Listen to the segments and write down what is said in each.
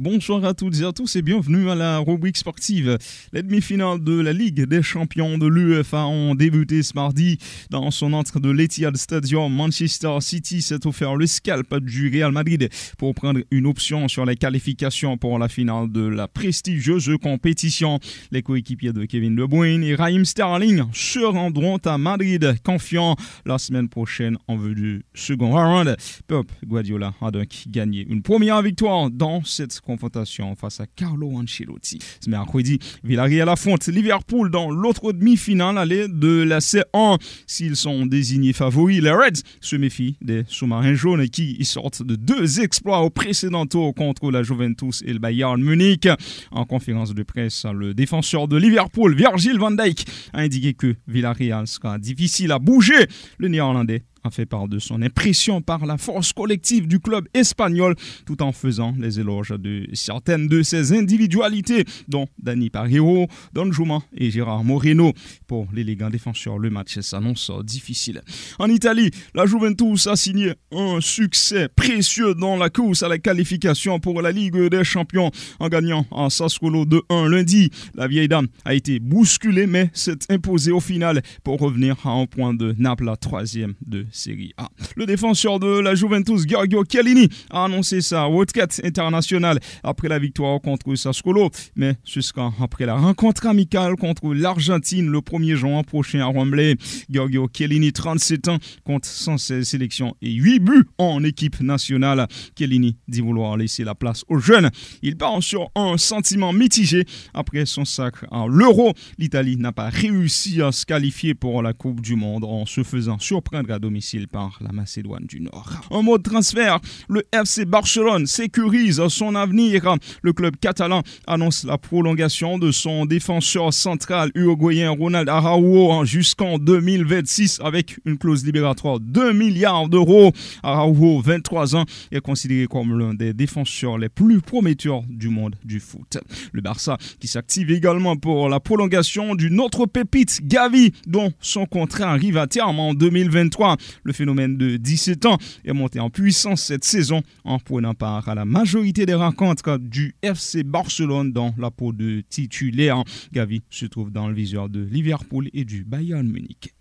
Bonsoir à toutes et à tous et bienvenue à la rubrique sportive. Les demi-finales de la Ligue des champions de l'UEFA ont débuté ce mardi. Dans son entrée de l'Etihad Stadium, Manchester City s'est offert le scalp du Real Madrid pour prendre une option sur les qualifications pour la finale de la prestigieuse compétition. Les coéquipiers de Kevin De Bruyne et Raheem Sterling se rendront à Madrid, confiants la semaine prochaine en vue du second round. Pep Guardiola a donc gagné une première victoire dans cette confrontation face à Carlo Ancelotti. Ce mercredi, Villarreal affronte Liverpool dans l'autre demi-finale allée de la C1. S'ils sont désignés favoris, les Reds se méfient des sous-marins jaunes qui sortent de deux exploits au précédent tour contre la Juventus et le Bayern Munich. En conférence de presse, le défenseur de Liverpool, Virgil van Dijk, a indiqué que Villarreal sera difficile à bouger. Le Néerlandais a fait part de son impression par la force collective du club espagnol, tout en faisant les éloges de certaines de ses individualités, dont Dani Parejo, Don Juma et Gérard Moreno. Pour l'élégant défenseur, le match s'annonce difficile. En Italie, la Juventus a signé un succès précieux dans la course à la qualification pour la Ligue des champions en gagnant à Sassuolo 2-1 lundi. La vieille dame a été bousculée mais s'est imposée au final pour revenir à un point de Naples, la troisième de Série A. Le défenseur de la Juventus, Giorgio Chiellini, a annoncé sa retraite internationale après la victoire contre Sassuolo, mais ce sera après la rencontre amicale contre l'Argentine le 1er juin prochain à Wembley. Giorgio Chiellini, 37 ans, compte 116 sélections et 8 buts en équipe nationale. Chiellini dit vouloir laisser la place aux jeunes. Il part sur un sentiment mitigé après son sacre à l'Euro. L'Italie n'a pas réussi à se qualifier pour la Coupe du Monde en se faisant surprendre à domicile par la Macédoine du Nord. En mode transfert, le FC Barcelone sécurise son avenir. Le club catalan annonce la prolongation de son défenseur central uruguayen Ronald Araujo jusqu'en 2026 avec une clause libératoire de 2 milliards d'euros. Araujo, 23 ans, est considéré comme l'un des défenseurs les plus prometteurs du monde du foot. Le Barça qui s'active également pour la prolongation d'une autre pépite, Gavi, dont son contrat arrive à terme en 2023. Le phénomène de 17 ans est monté en puissance cette saison en prenant part à la majorité des rencontres du FC Barcelone dans la peau de titulaire. Gavi se trouve dans le viseur de Liverpool et du Bayern Munich.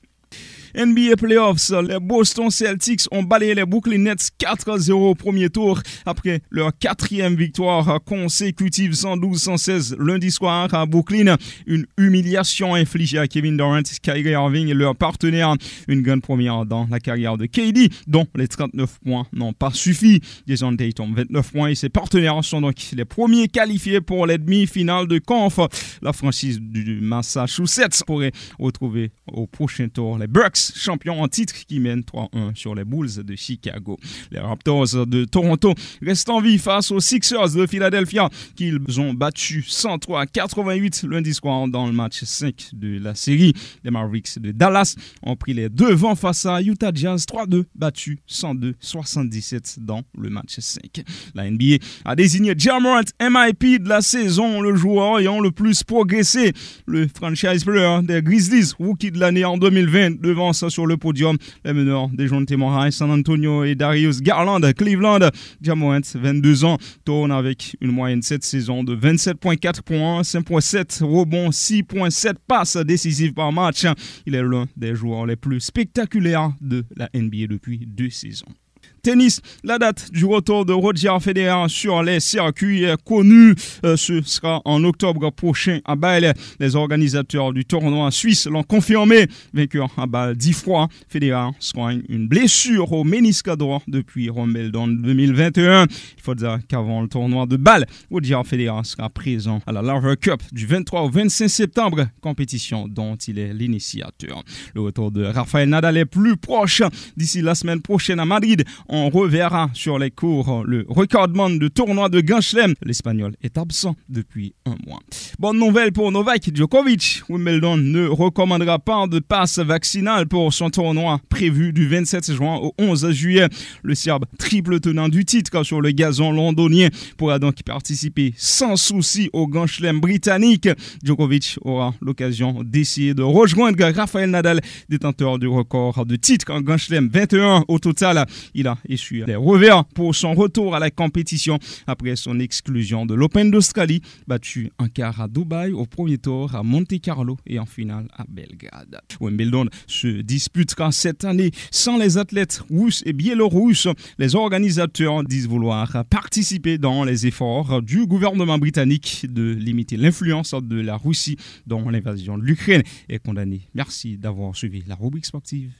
NBA Playoffs, les Boston Celtics ont balayé les Brooklyn Nets 4-0 au premier tour après leur quatrième victoire consécutive 112-116 lundi soir à Brooklyn. Une humiliation infligée à Kevin Durant, Kyrie Irving et leurs partenaires. Une grande première dans la carrière de KD, dont les 39 points n'ont pas suffi. Jason Tatum, 29 points et ses partenaires sont donc les premiers qualifiés pour les demi-finales de conf. La franchise du Massachusetts pourrait retrouver au prochain tour les Bucks, champions en titre qui mènent 3-1 sur les Bulls de Chicago. Les Raptors de Toronto restent en vie face aux Sixers de Philadelphia qu'ils ont battu 103-88 lundi soir dans le match 5 de la série. Les Mavericks de Dallas ont pris les devants face à Utah Jazz 3-2, battu 102-77 dans le match 5. La NBA a désigné Ja Morant MIP de la saison, le joueur ayant le plus progressé. Le franchise player des Grizzlies, rookie de l'année en 2020, devant ça sur le podium les meneurs DeJounte Murray, San Antonio et Darius Garland, Cleveland. Ja Morant, 22 ans, tourne avec une moyenne cette saison de 27,4 points, 5,7 rebonds, 6,7 passes décisives par match. Il est l'un des joueurs les plus spectaculaires de la NBA depuis 2 saisons. Tennis, la date du retour de Roger Federer sur les circuits est connue. Ce sera en octobre prochain à Bâle. Les organisateurs du tournoi suisse l'ont confirmé. Vainqueur à Bâle 10 fois, Federer soigne une blessure au ménisque droit depuis Wimbledon 2021. Il faut dire qu'avant le tournoi de Bâle, Roger Federer sera présent à la Laver Cup du 23 au 25 septembre, compétition dont il est l'initiateur. Le retour de Rafael Nadal est plus proche. D'ici la semaine prochaine à Madrid, on reverra sur les cours le recordman de tournoi de Grand Chelem. L'Espagnol est absent depuis un mois. Bonne nouvelle pour Novak Djokovic. Wimbledon ne recommandera pas de passe vaccinale pour son tournoi prévu du 27 juin au 11 juillet. Le Serbe, triple tenant du titre sur le gazon londonien, pourra donc participer sans souci au Grand Chelem britannique. Djokovic aura l'occasion d'essayer de rejoindre Rafael Nadal, détenteur du record de titre en Grand Chelem, 21 au total. Il a essuie les revers pour son retour à la compétition après son exclusion de l'Open d'Australie, battu en quart à Dubaï, au premier tour à Monte Carlo et en finale à Belgrade. Wimbledon se disputera cette année sans les athlètes russes et biélorusses. Les organisateurs disent vouloir participer dans les efforts du gouvernement britannique de limiter l'influence de la Russie dans l'invasion de l'Ukraine est condamnée. Merci d'avoir suivi la rubrique sportive.